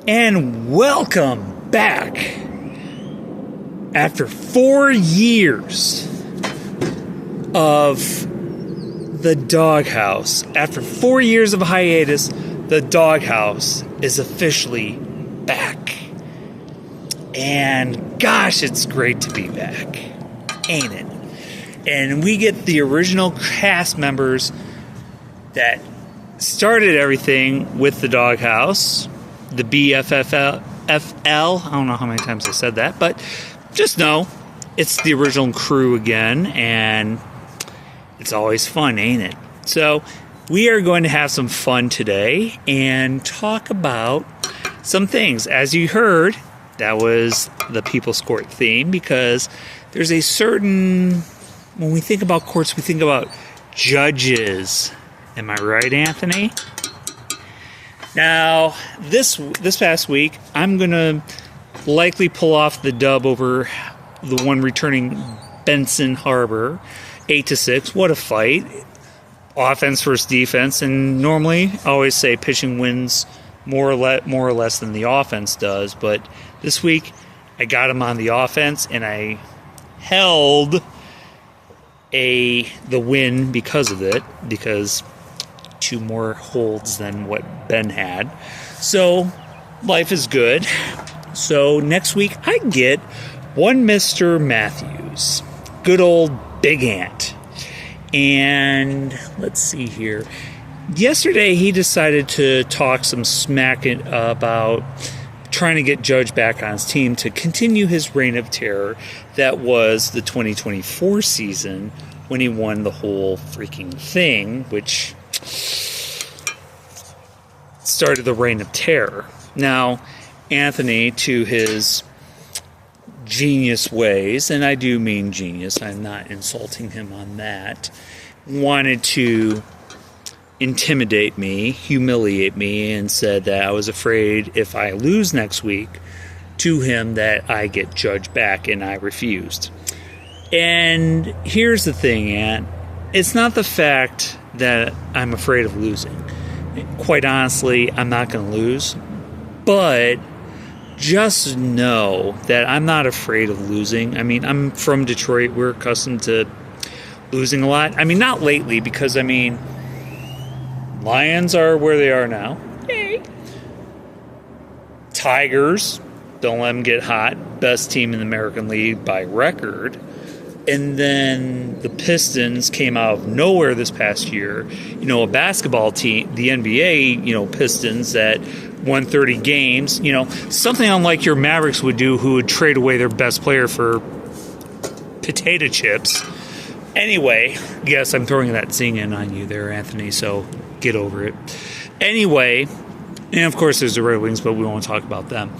And welcome back after 4 years of the DawgHouse. After 4 years of hiatus, the DawgHouse is officially back. And gosh, it's great to be back, ain't it? And we get the original cast members that started everything with the DawgHouse, the BFFL. I don't know how many times I said that, but just know it's the original crew again, and it's always fun, ain't it? So we are going to have some fun today and talk about some things. As you heard, that was the People's Court theme, because there's a certain, when we think about courts, we think about judges. Am I right, Anthony? Now, this past week, I'm going to likely pull off the dub over the one returning Benson Harbor, 8-6. What a fight. Offense versus defense. And normally, I always say pitching wins more or less than the offense does. But this week, I got him on the offense, and I held the win because of it, because 2 more holds than what Ben had. So life is good. So next week I get one Mr. Matthews, good old Big Ant. And let's see here. Yesterday he decided to talk some smack about trying to get Judge back on his team to continue his reign of terror that was the 2024 season when he won the whole freaking thing, which started the reign of terror. Now, Anthony, to his genius ways, and I do mean genius, I'm not insulting him on that, wanted to intimidate me, humiliate me, and said that I was afraid if I lose next week to him that I get Judge back, and I refused. And here's the thing, Ant. It's not the fact that I'm afraid of losing. Quite honestly, I'm not going to lose. But just know that I'm not afraid of losing. I mean, I'm from Detroit. We're accustomed to losing a lot. I mean, not lately, because, I mean, Lions are where they are now. Yay. Tigers, don't let them get hot. Best team in the American League by record. And then the Pistons came out of nowhere this past year. You know, a basketball team, the NBA, Pistons that won 30 games. Something unlike your Mavericks would do, who would trade away their best player for potato chips. Anyway, yes, I'm throwing that zing in on you there, Anthony, so get over it. Anyway, and of course there's the Red Wings, but we won't talk about them.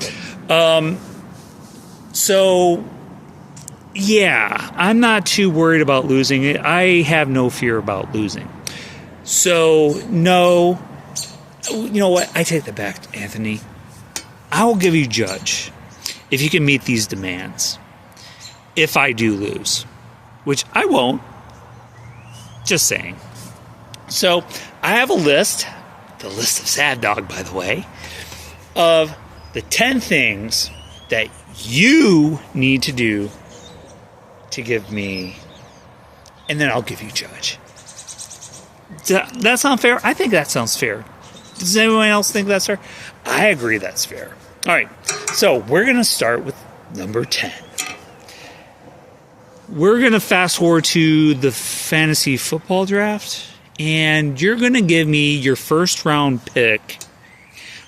Yeah, I'm not too worried about losing. I have no fear about losing. So, no. You know what? I take that back, Anthony. I will give you Judge if you can meet these demands. If I do lose. Which I won't. Just saying. So, I have a list. The list of Sad Dog, by the way. Of the 10 things that you need to do to give me, and then I'll give you Judge. Does that sound fair? I think that sounds fair. Does anyone else think that's fair? I agree that's fair. All right, so we're going to start with number 10. We're going to fast forward to the fantasy football draft, and you're going to give me your first round pick.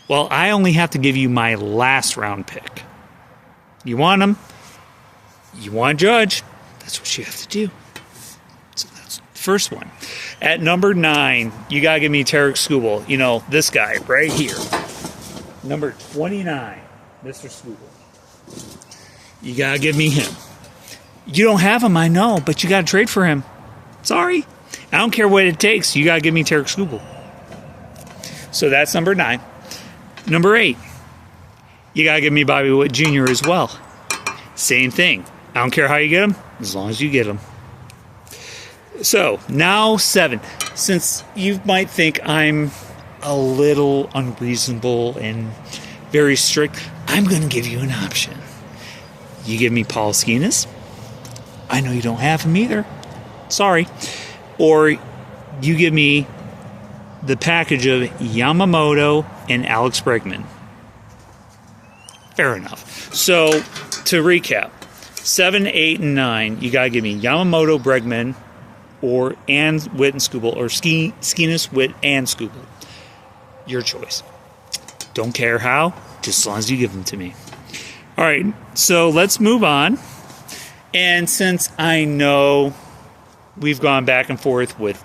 Well, I only have to give you my last round pick. You want him? You want Judge? That's what you have to do. So that's the first one. At number 9, you got to give me Tarek Skubal. This guy right here. Number 29, Mr. Skubal. You got to give me him. You don't have him, I know, but you got to trade for him. Sorry. I don't care what it takes. You got to give me Tarek Skubal. So that's number 9. Number 8, you got to give me Bobby Witt Jr. as well. Same thing. I don't care how you get him, as long as you get him. So, now 7. Since you might think I'm a little unreasonable and very strict. I'm going to give you an option. You give me Paul Skinas. I know you don't have him either. Sorry. Or you give me the package of Yamamoto and Alex Bregman. Fair enough. So, to recap, 7, 8, and 9, you got to give me Yamamoto, Bregman, and Witt and Skubal, or Skinas, Witt, and Skubal. Your choice. Don't care how, just as long as you give them to me. All right, so let's move on. And since I know we've gone back and forth with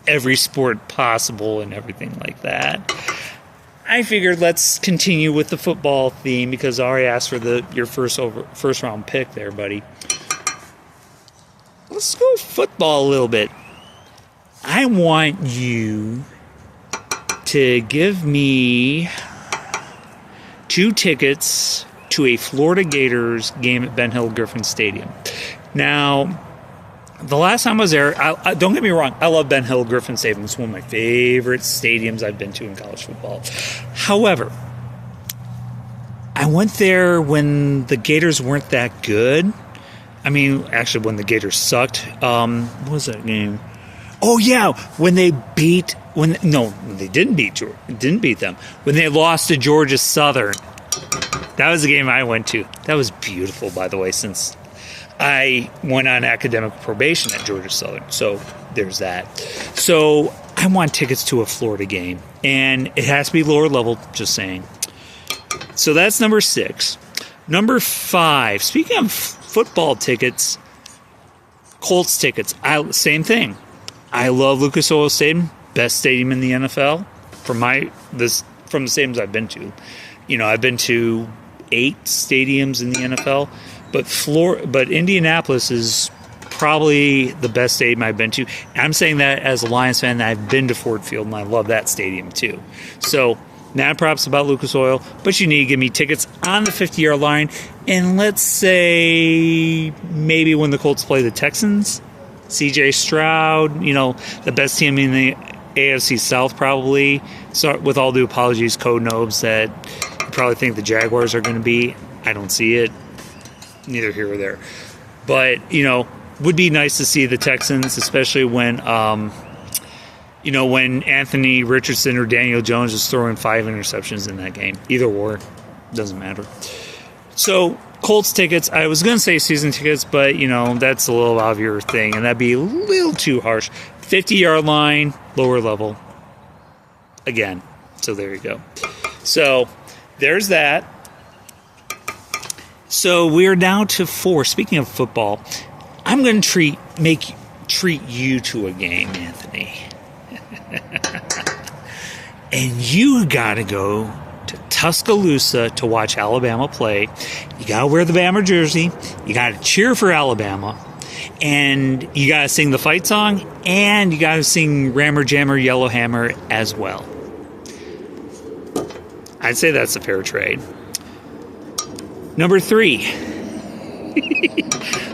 every sport possible and everything like that, I figured let's continue with the football theme because I already asked for your first round pick there, buddy. Let's go football a little bit. I want you to give me 2 tickets to a Florida Gators game at Ben Hill Griffin Stadium. Now, the last time I was there, don't get me wrong, I love Ben Hill Griffin Stadium. It's one of my favorite stadiums I've been to in college football. However, I went there when the Gators weren't that good. I mean, actually, when the Gators sucked. What was that game? Oh, yeah, when they didn't beat them. When they lost to Georgia Southern. That was the game I went to. That was beautiful, by the way, since I went on academic probation at Georgia Southern. So there's that. So I want tickets to a Florida game. And it has to be lower level, just saying. So that's number 6. Number 5. Speaking of football tickets, Colts tickets. Same thing. I love Lucas Oil Stadium. Best stadium in the NFL. From the stadiums I've been to. You know, I've been to 8 stadiums in the NFL. But Indianapolis is probably the best stadium I've been to. I'm saying that as a Lions fan. I've been to Ford Field, and I love that stadium too. So, mad props about Lucas Oil, but you need to give me tickets on the 50-yard line. And let's say maybe when the Colts play the Texans, C.J. Stroud, the best team in the AFC South probably. So, with all due apologies, Code Nobes, that you probably think the Jaguars are going to be. I don't see it. Neither here or there. But, would be nice to see the Texans, especially when, when Anthony Richardson or Daniel Jones is throwing 5 interceptions in that game. Either or. Doesn't matter. So, Colts tickets. I was going to say season tickets, but, that's a little out of your thing, and that'd be a little too harsh. 50-yard line, lower level. Again. So, there you go. So, there's that. So we're down to 4. Speaking of football, I'm going to treat you to a game, Anthony. And you got to go to Tuscaloosa to watch Alabama play. You got to wear the Bama jersey. You got to cheer for Alabama. And you got to sing the fight song. And you got to sing Rammer Jammer Yellowhammer as well. I'd say that's a fair trade. Number 3.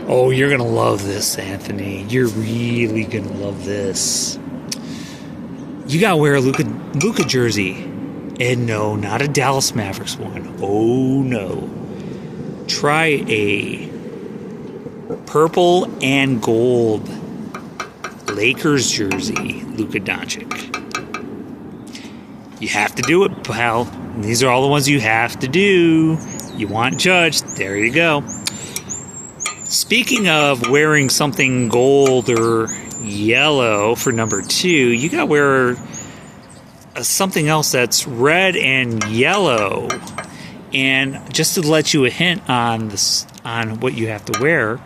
Oh, you're going to love this, Anthony. You're really going to love this. You got to wear a Luka jersey. And no, not a Dallas Mavericks one. Oh, no. Try a purple and gold Lakers jersey, Luka Doncic. You have to do it, pal. These are all the ones you have to do. You want judged. There you go. Speaking of wearing something gold or yellow for number 2, you got to wear something else that's red and yellow. And just to let you a hint on this, on what you have to wear.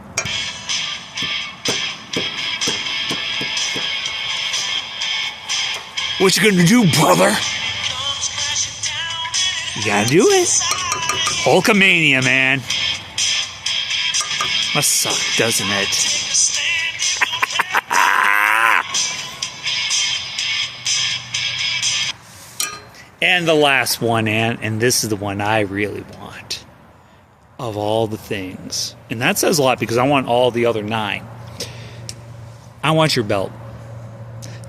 What you gonna do, brother? You gotta do it. Hulkamania, man. Must suck, doesn't it? And the last one, and this is the one I really want of all the things. And that says a lot because I want all the other 9. I want your belt.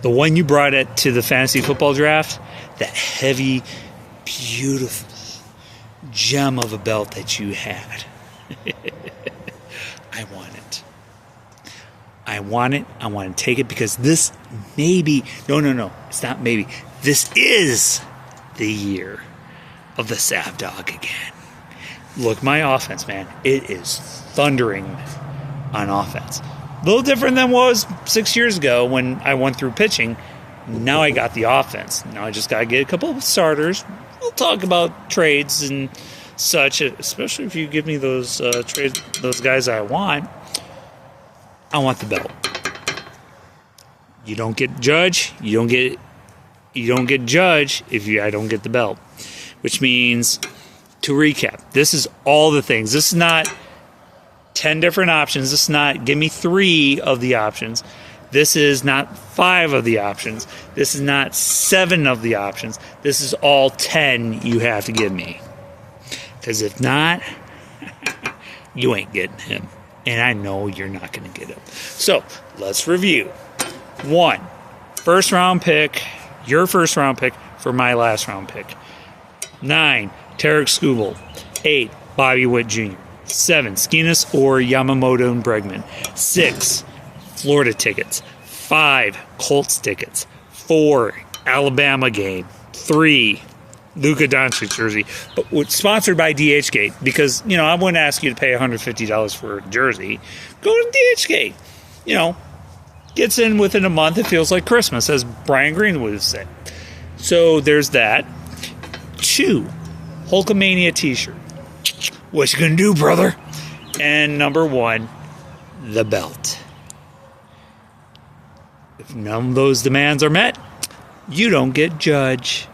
The one you brought it to the fantasy football draft, that heavy, beautiful gem of a belt that you had. I want it. I want it. I want to take it because this maybe, no, it's not maybe. This is the year of the Sav Dog again. Look, my offense, man, it is thundering on offense. A little different than was 6 years ago when I went through pitching. Now I got the offense. Now I just got to get a couple of starters. We'll talk about trades and such, especially if you give me those trades, those guys I want. I want the belt. You don't get Judge. You don't get Judge if I don't get the belt. Which means, to recap, this is all the things. This is not 10 different options. This is not give me 3 of the options. This is not 5 of the options. This is not 7 of the options. This is all 10 you have to give me. Because if not, you ain't getting him. And I know you're not going to get him. So, let's review. 1, first round pick, your first round pick for my last round pick. 9, Tarek Skubal. 8, Bobby Witt Jr. 7, Skinas or Yamamoto and Bregman. 6, Florida tickets. 5, Colts tickets. 4, Alabama game. 3, Luka Doncic jersey, but sponsored by DHgate because, I wouldn't ask you to pay $150 for a jersey. Go to DHgate. Gets in within a month. It feels like Christmas, as Brian Green would have said. So there's that. 2, Hulkamania t-shirt. What you gonna do, brother? And number 1, the belt. If none of those demands are met, you don't get Judge.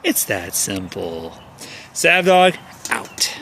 It's that simple. Sav Dog, out.